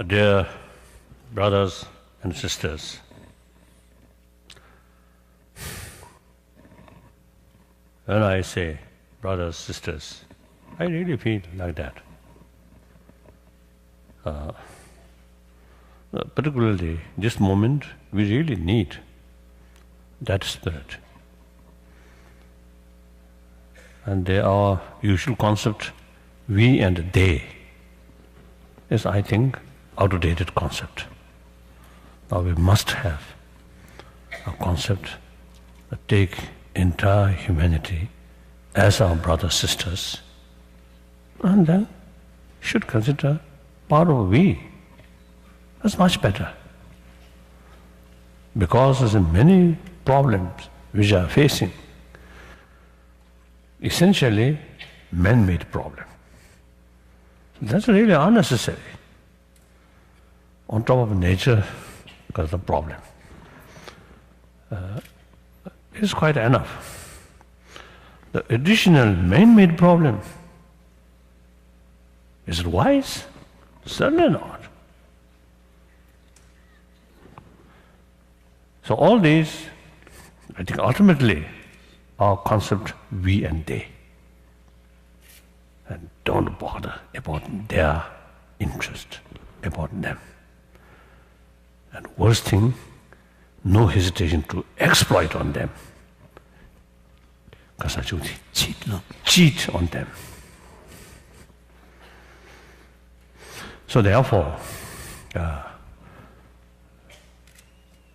Dear brothers and sisters, when I say brothers, sisters, I really feel like that. Particularly this moment, we really need that spirit. And our usual concept, we and they, is, I think, outdated concept. Now we must have a concept that take entire humanity as our brothers, sisters, and then should consider part of we. That's much better. Because there's many problems which are facing, essentially man-made problem. That's really unnecessary. On top of nature, because the problem is quite enough. The additional man-made problem, is it wise? Certainly not. So all these, I think ultimately, are concept we and they. And don't bother about their interest, about them. And worst thing, no hesitation to exploit on them. Cheat on them. So therefore,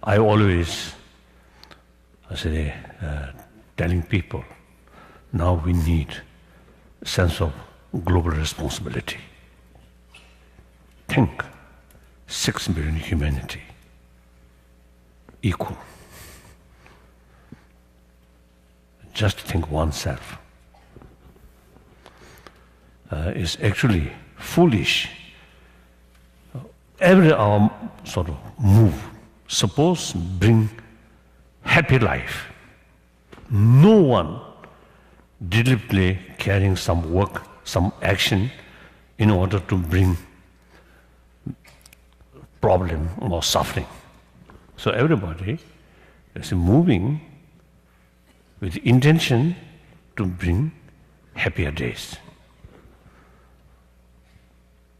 I always say, telling people, now we need a sense of global responsibility. Think, 6 billion humanity, equal. Just think oneself is actually foolish. Every our sort of move, suppose bring happy life. No one deliberately carrying some work, some action in order to bring problem or suffering. So everybody is moving with the intention to bring happier days.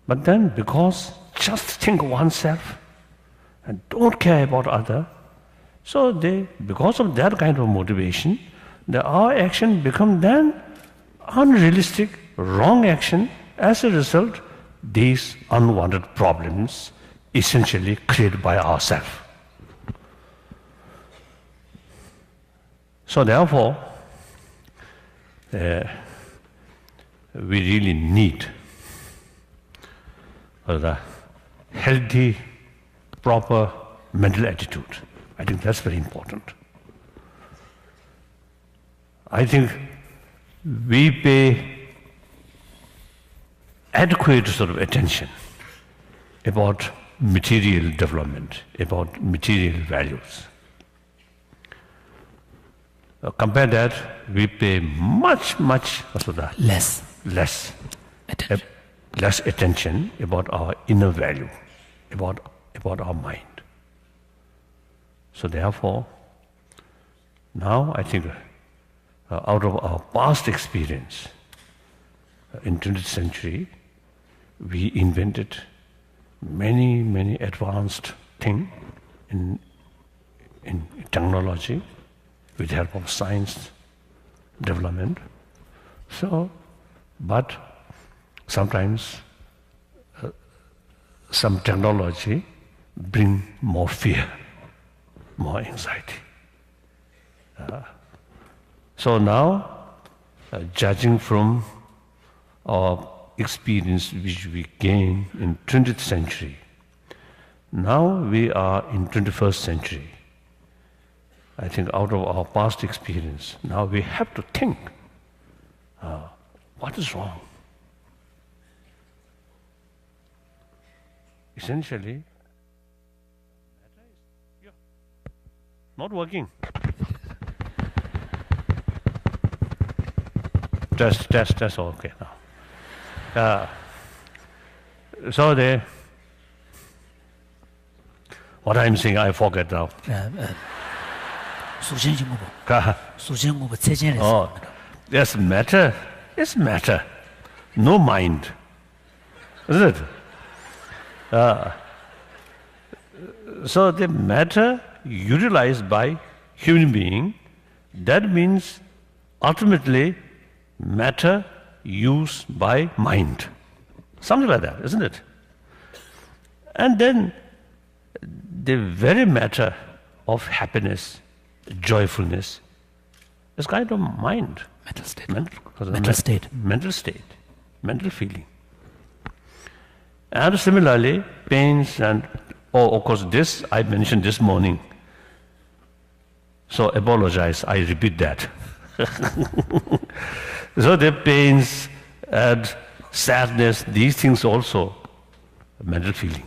But then because just think oneself and don't care about other, so they, because of that kind of motivation, our action become then unrealistic, wrong action. As a result, these unwanted problems essentially created by ourselves. So therefore, we really need the healthy, proper mental attitude. I think that's very important. I think we pay adequate sort of attention about material development, about material values. Compare that, we pay much less attention about our inner value, about our mind. So therefore, now I think out of our past experience in 20th century, we invented many advanced things in technology with the help of science development. So, but sometimes some technology bring more fear, more anxiety. So now, judging from our experience which we gained in 20th century, now we are in 21st century. I think out of our past experience, now we have to think, what is wrong? Essentially, not working. Test, okay now. So What I'm saying, I forget now. Oh, yes, matter is matter. No mind. Isn't it? So the matter utilized by human being, that means ultimately matter used by mind. Something like that, isn't it? And then the very matter of happiness, joyfulness, is kind of mind. Mental state. Mental state, mental feeling. And similarly, pains and, of course, this I mentioned this morning. So apologize, I repeat that. So the pains and sadness, these things also, mental feeling.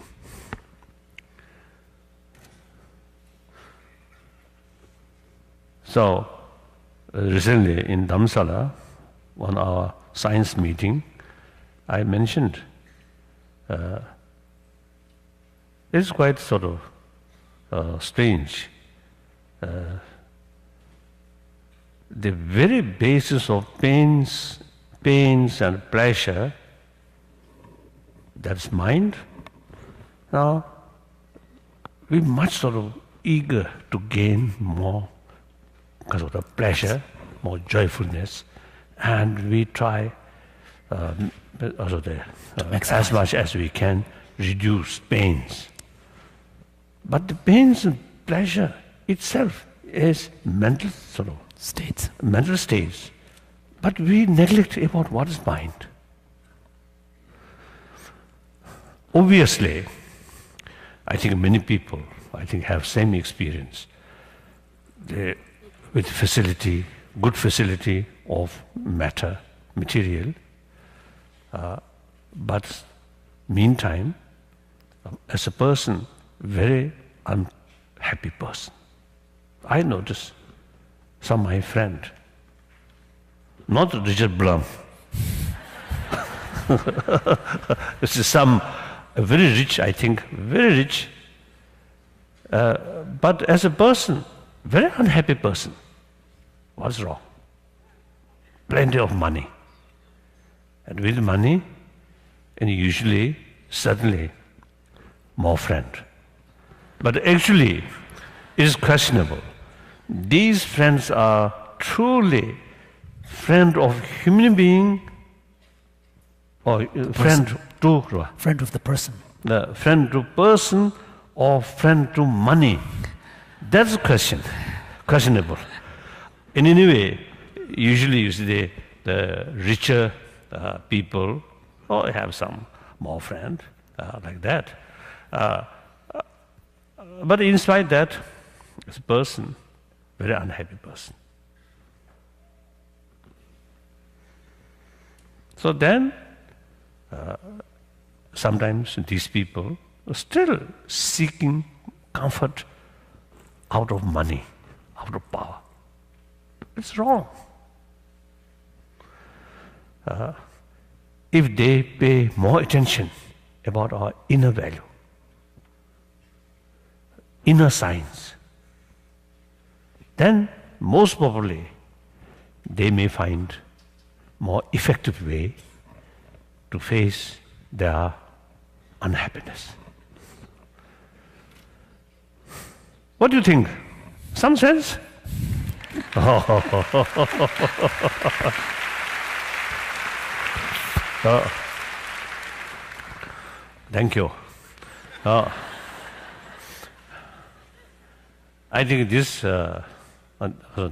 So recently in Dharamsala, on our science meeting, I mentioned it's quite sort of strange. The very basis of pains and pleasure, that's mind. Now, we're much sort of eager to gain more because of the pleasure, more joyfulness, and we try as much as we can reduce pains. But the pains and pleasure itself is mental sort of states. Mental states. But we neglect about what is mind. Obviously, I think many people, have same experience. With facility, good facility of matter, material, but meantime, as a person, very unhappy person. I notice some of my friend, not Richard Blum, this is some very rich, very rich, but as a person, very unhappy person. What's wrong? Plenty of money. And with money, and usually, certainly, more friend. But actually, it is questionable. These friends are truly friend of human being or friend to the person. The friend to person or friend to money. That's a question. Questionable. In any way, usually you see the richer people or have some more friend like that. But in spite of that, as a person, very unhappy person. So then, sometimes these people are still seeking comfort out of money, out of power. It's wrong. If they pay more attention about our inner value, inner science, then most probably they may find more effective way to face their unhappiness. What do you think? Some sense? Thank you. I think this, at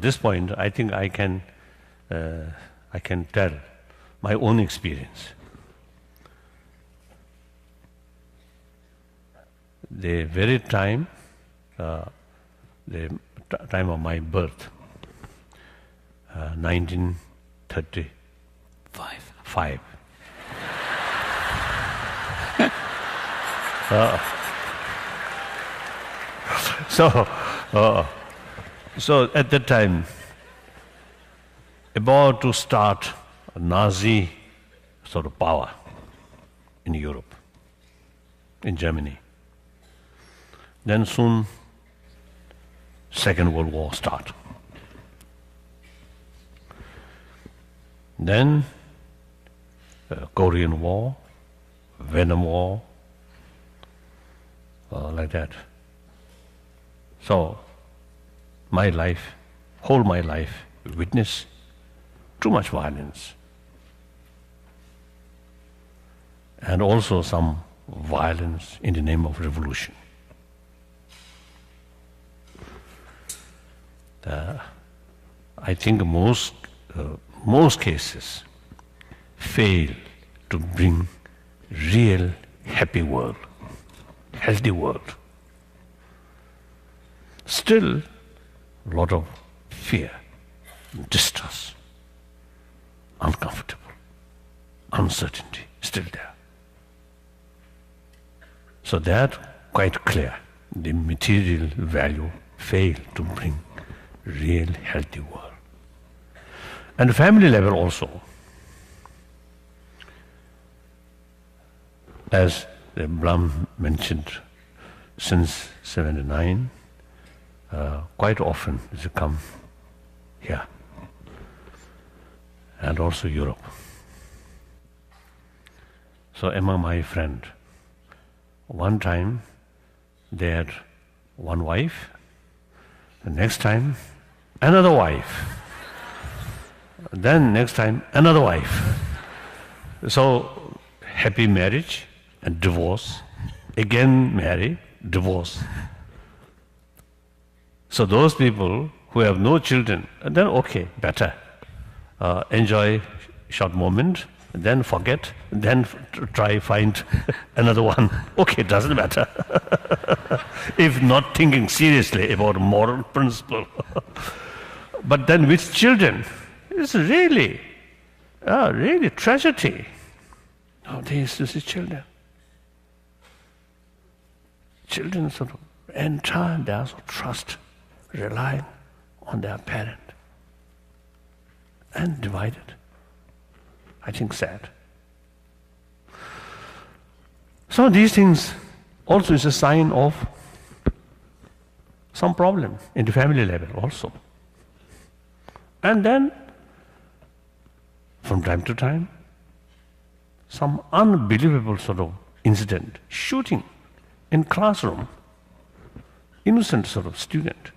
this point, I think I can tell my own experience. The very time, the time of my birth, 1935. So at that time, about to start a Nazi sort of power in Europe, in Germany. Then soon, Second World War start. Then Korean War, Vietnam War, like that. So, my life, whole my life, witness too much violence. And also some violence in the name of revolution. I think most cases fail to bring real happy world, healthy world. Still, a lot of fear, distrust, uncomfortable, uncertainty still there. So that quite clear. The material value fail to bring real healthy world. And the family level also. As Blum mentioned, since 79, quite often they come here, and also Europe. So among my friend, one time they had one wife, the next time another wife, then next time another wife. So happy marriage and divorce, again marry, divorce. So those people who have no children, then okay, better. Enjoy short moment, then forget, then try find another one. Okay, doesn't matter. If not thinking seriously about moral principle. But then with children, it's really tragedy. Nowadays, this is children. Children sort of entire their trust, relying on their parent, and divided. I think sad. So these things also is a sign of some problem in the family level also. And then, from time to time, some unbelievable sort of incident, shooting in classroom, innocent sort of student.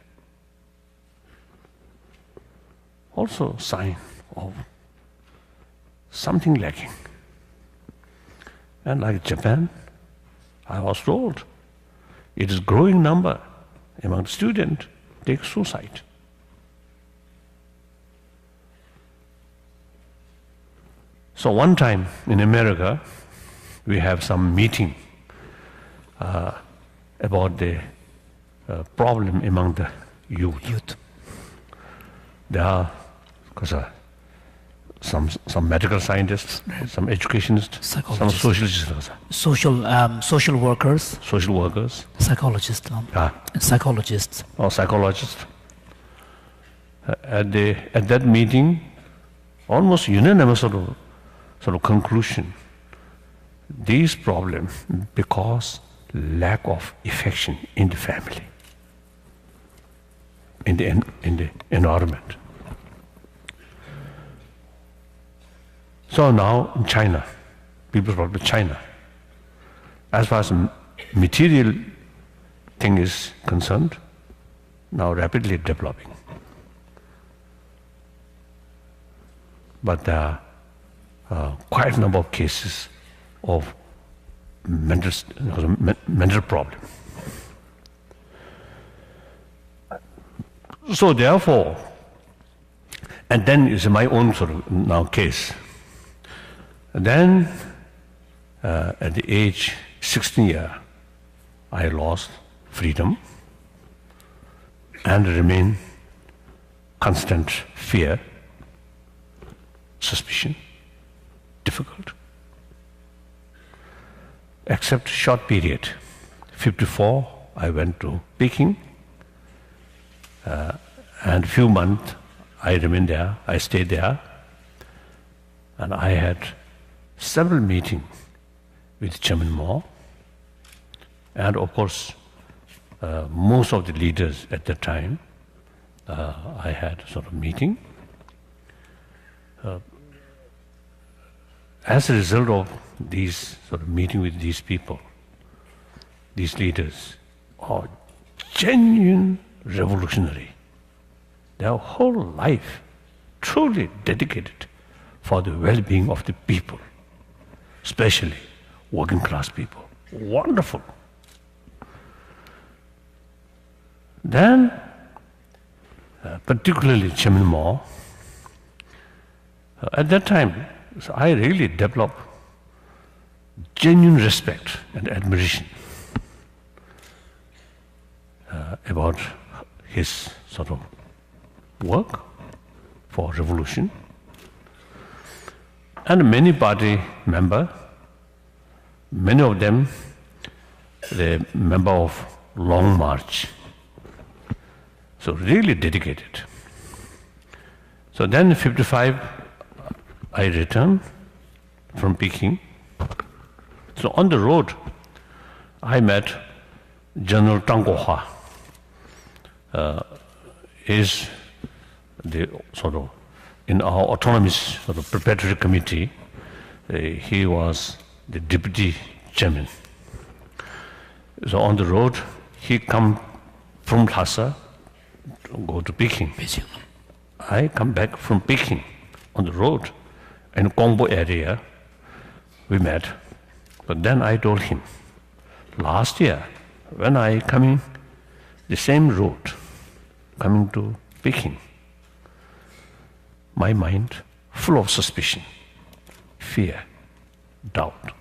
Also sign of something lacking. And like Japan, I was told, it is growing number among students take suicide. So one time in America, we have some meeting about the problem among the youth. There are some medical scientists, some educationists, some sociologists. Social workers. Social workers. Psychologists. And psychologists. Psychologists. At that meeting, almost unanimous sort of conclusion. These problems because lack of affection in the family, in the environment. So now in China, people talk about China. As far as material thing is concerned, now rapidly developing. But there are quite a number of cases of mental problem. So therefore, and then is my own sort of now case. And then at the age 16 year, I lost freedom and remain constant fear, suspicion, difficult. Except short period. 54, I went to Peking, and few months I remained there, I stayed there, and I had several meetings with Chairman Mao, and of course most of the leaders at that time, I had a sort of meeting. As a result of these sort of meeting with these people, these leaders are genuine revolutionary. Their whole life truly dedicated for the well-being of the people, especially working class people. Wonderful. Then, particularly Chairman Mao, at that time, so I really developed genuine respect and admiration about his sort of work for revolution. And many party members, many of them, the member of Long March, so really dedicated. So then in 55, I returned from Peking. So on the road, I met General Tang Guohua. Is the sort of in our autonomous sort of preparatory committee. He was the deputy chairman. So on the road, he come from Lhasa to go to Peking. I come back from Peking on the road in Gongbo area. We met, but then I told him, last year when I coming the same road, coming to Peking, my mind full of suspicion, fear, doubt.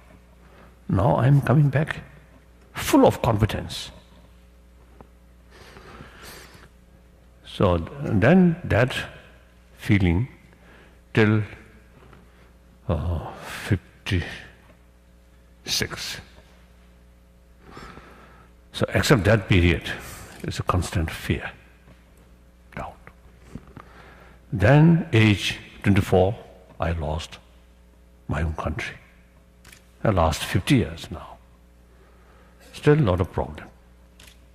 Now I'm coming back full of confidence. So then that feeling till 56. So except that period, it's a constant fear, doubt. Then age 24, I lost my own country. I lost 50 years now. Still a lot of problem,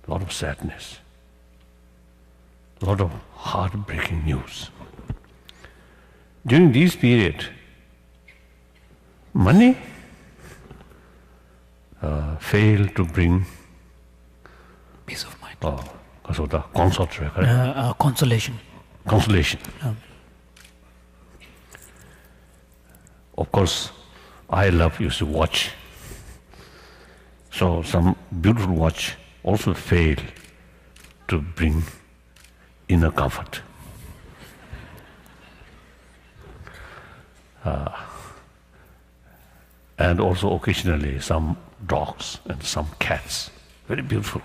a lot of sadness, a lot of heartbreaking news. During this period, money failed to bring peace of mind. Consolation. Consolation. Of course, I love used to watch. So some beautiful watch also failed to bring inner comfort. And also occasionally some dogs and some cats, very beautiful,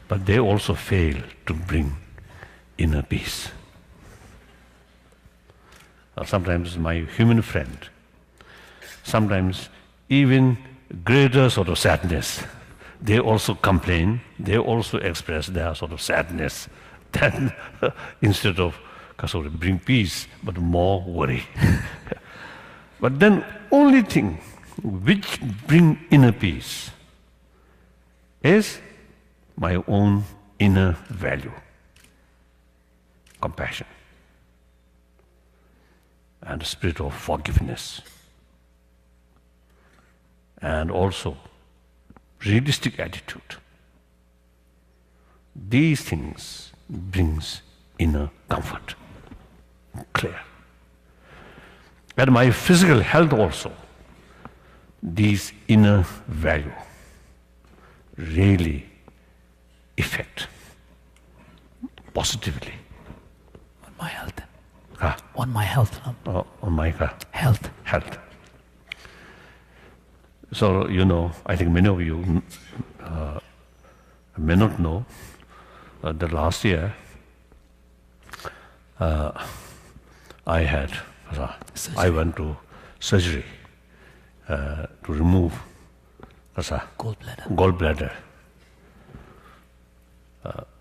but they also fail to bring inner peace. Sometimes my human friend, sometimes even greater sort of sadness, they also complain, they also express their sort of sadness, then instead of sort of bring peace, but more worry. But then only thing which bring inner peace is my own inner value, compassion, and the spirit of forgiveness, and also realistic attitude. These things brings inner comfort, clear. And my physical health also, these inner value really affect positively. On my health. On my health. On my health. Health. So, you know, I think many of you may not know that last year I went to surgery to remove gallbladder.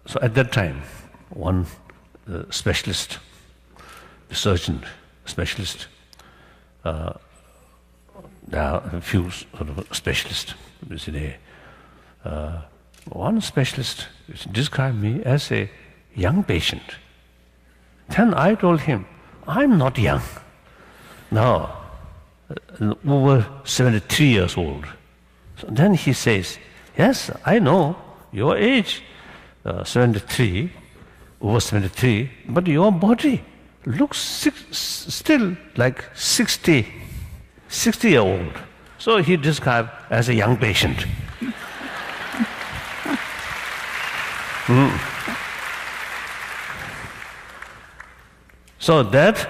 So at that time, one specialist, the surgeon specialist, there are a few sort of specialists. They one specialist described me as a young patient. Then I told him, I'm not young. Now, over 73 years old. So then he says, yes, I know your age, 73, over 73, but your body looks still like 60-year-old. So he described as a young patient. So that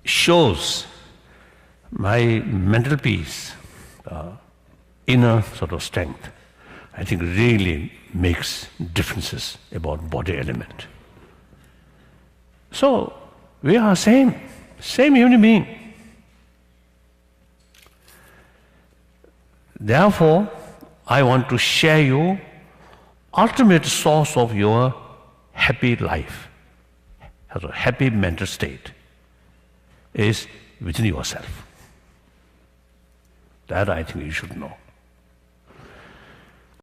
shows my mental peace, inner sort of strength, I think really makes differences about body element. So we are same human being. Therefore, I want to share you ultimate source of your happy life, a happy mental state, is within yourself. That I think you should know.